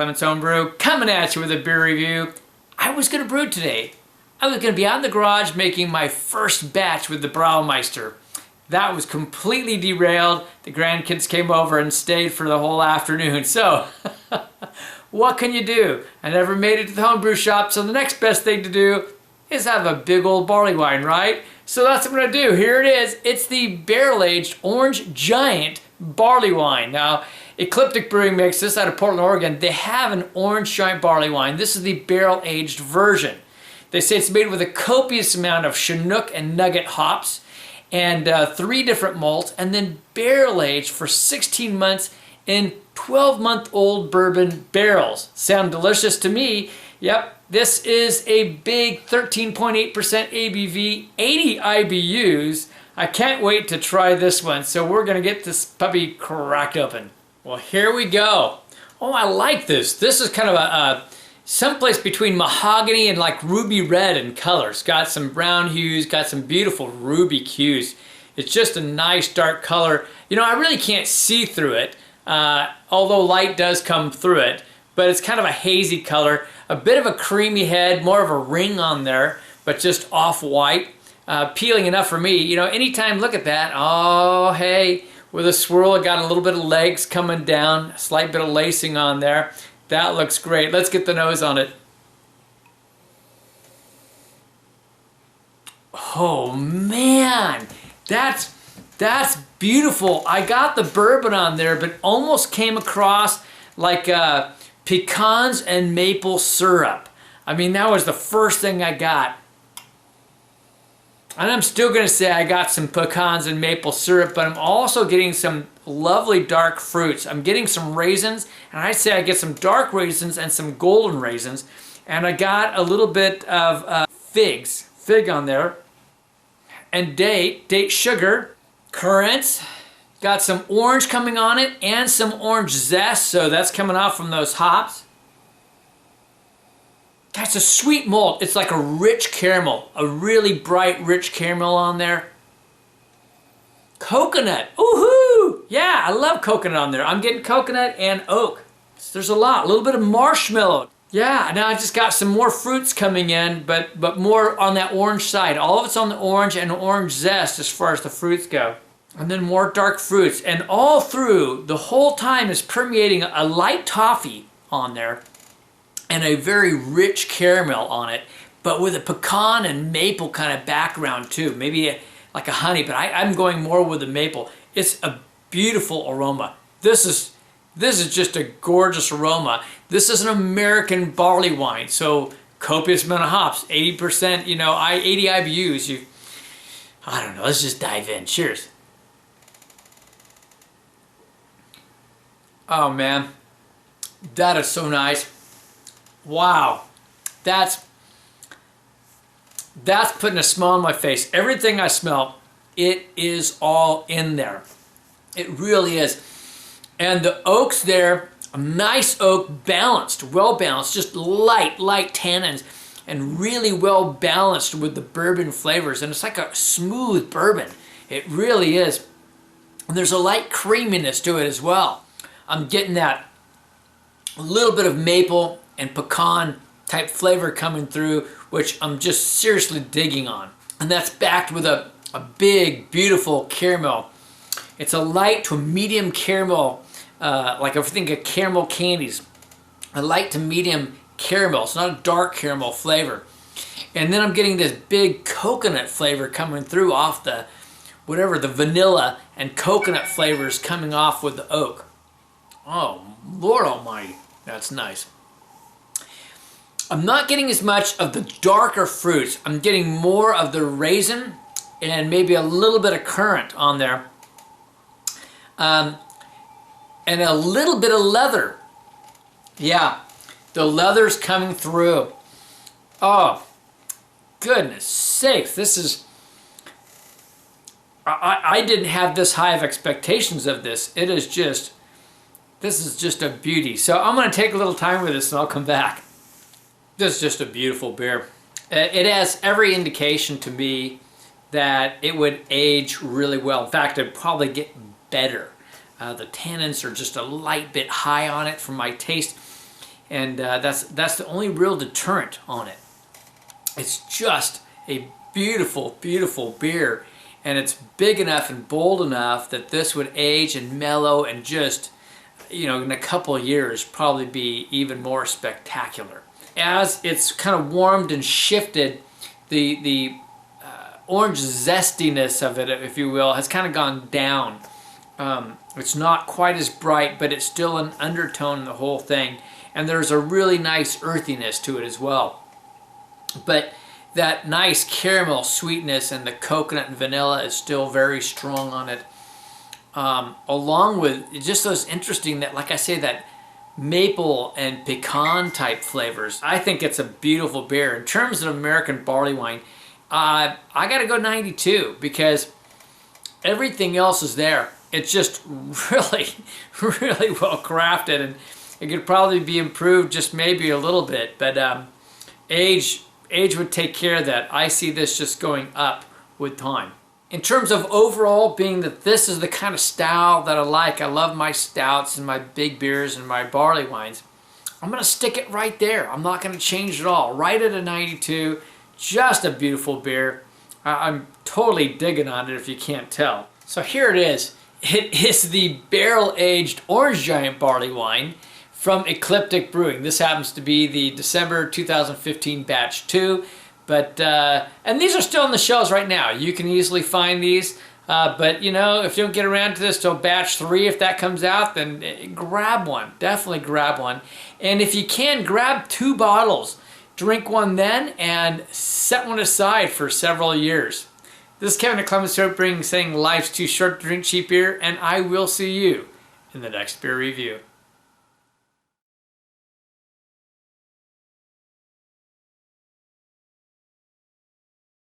Clement's Homebrew, coming at you with a beer review. I was going to brew today. I was going to be out in the garage making my first batch with the Braumeister. That was completely derailed. The grandkids came over and stayed for the whole afternoon. So, what can you do? I never made it to the homebrew shop, so the next best thing to do is have a big old barley wine, right? So that's what I'm going to do. Here it is. It's the barrel-aged orange giant barley wine. Now, Ecliptic Brewing makes this out of Portland, Oregon. They have an orange giant barley wine. This is the barrel-aged version. They say it's made with a copious amount of Chinook and Nugget hops and 3 different malts, and then barrel-aged for 16 months in 12-month-old bourbon barrels. Sound delicious to me. Yep, this is a big 13.8% ABV, 80 IBUs. I can't wait to try this one, so we're gonna get this puppy cracked open. Well, here we go. Oh, I like this. This is kind of a someplace between mahogany and like ruby red in color. It's got some brown hues, got some beautiful ruby hues. It's just a nice dark color. You know, I really can't see through it, although light does come through it, but it's kind of a hazy color. A bit of a creamy head, more of a ring on there, but just off-white. Peeling enough for me. You know, anytime, look at that. Oh, hey, with a swirl, it got a little bit of legs coming down, a slight bit of lacing on there. That looks great. Let's get the nose on it. Oh man, that's beautiful. I got the bourbon on there, but almost came across like pecans and maple syrup. I mean, that was the first thing I got. And I'm still going to say I got some pecans and maple syrup, but I'm also getting some lovely dark fruits. I'm getting some raisins, and I'd say I get some dark raisins and some golden raisins. And I got a little bit of fig on there, and date sugar, currants, got some orange coming on it, and some orange zest, so that's coming off from those hops. That's a sweet malt. It's like a rich caramel, a really bright, rich caramel on there. Coconut, woohoo! Yeah, I love coconut on there. I'm getting coconut and oak. There's a lot, a little bit of marshmallow. Yeah, now I just got some more fruits coming in, but more on that orange side. All of it's on the orange and orange zest as far as the fruits go. And then more dark fruits. And all through, the whole time is permeating a light toffee on there and a very rich caramel on it, but with a pecan and maple kind of background too. Maybe like a honey, but I'm going more with the maple. It's a beautiful aroma. This is just a gorgeous aroma. This is an American barley wine, so copious amount of hops, 80%, you know, 80 IBUs. I don't know, let's just dive in. Cheers. Oh man, that is so nice. Wow, that's putting a smile on my face. Everything I smell, it is all in there. It really is. And the oak's there, a nice oak, balanced, well balanced, just light tannins, and really well balanced with the bourbon flavors. And it's like a smooth bourbon. It really is. And there's a light creaminess to it as well. I'm getting that a little bit of maple and pecan type flavor coming through, which I'm just seriously digging on. And that's backed with a big, beautiful caramel. It's a light to a medium caramel, like I think of caramel candies. A light to medium caramel. It's not a dark caramel flavor. And then I'm getting this big coconut flavor coming through off the, whatever, the vanilla and coconut flavors coming off with the oak. Oh, Lord Almighty, that's nice. I'm not getting as much of the darker fruits. I'm getting more of the raisin and maybe a little bit of currant on there. And a little bit of leather. Yeah, the leather's coming through. Oh, goodness sakes, this is... I didn't have this high of expectations of this. It is just... This is just a beauty. So I'm going to take a little time with this and I'll come back. This is just a beautiful beer. It has every indication to me that it would age really well. In fact, it'd probably get better. The tannins are just a light bit high on it for my taste. and that's the only real deterrent on it. It's just a beautiful, beautiful beer, and it's big enough and bold enough that this would age and mellow and just, you know, in a couple of years probably be even more spectacular. As it's kind of warmed and shifted, the orange zestiness of it, if you will, has kind of gone down. It's not quite as bright, but it's still an undertone in the whole thing, and there's a really nice earthiness to it as well. But that nice caramel sweetness and the coconut and vanilla is still very strong on it, along with just those interesting, that, like I say, that maple and pecan type flavors. I think it's a beautiful beer. In terms of American barley wine, I gotta go 92, because everything else is there. It's just really, really well crafted, and it could probably be improved just maybe a little bit, but age would take care of that. I see this just going up with time. In terms of overall, being that this is the kind of style that I like, I love my stouts and my big beers and my barley wines, I'm gonna stick it right there. I'm not gonna change it all. Right at a 92, just a beautiful beer. I'm totally digging on it if you can't tell. So here it is. It is the barrel-aged Orange Giant barley wine from Ecliptic Brewing. This happens to be the December 2015 batch 2, but and these are still on the shelves right now. You can easily find these, but you know, if you don't get around to this till batch 3, if that comes out, then grab one. Definitely grab one. And if you can, grab 2 bottles. Drink one then, and set one aside for several years. This is Kevin at Clemens Brewing saying life's too short to drink cheap beer, and I will see you in the next beer review.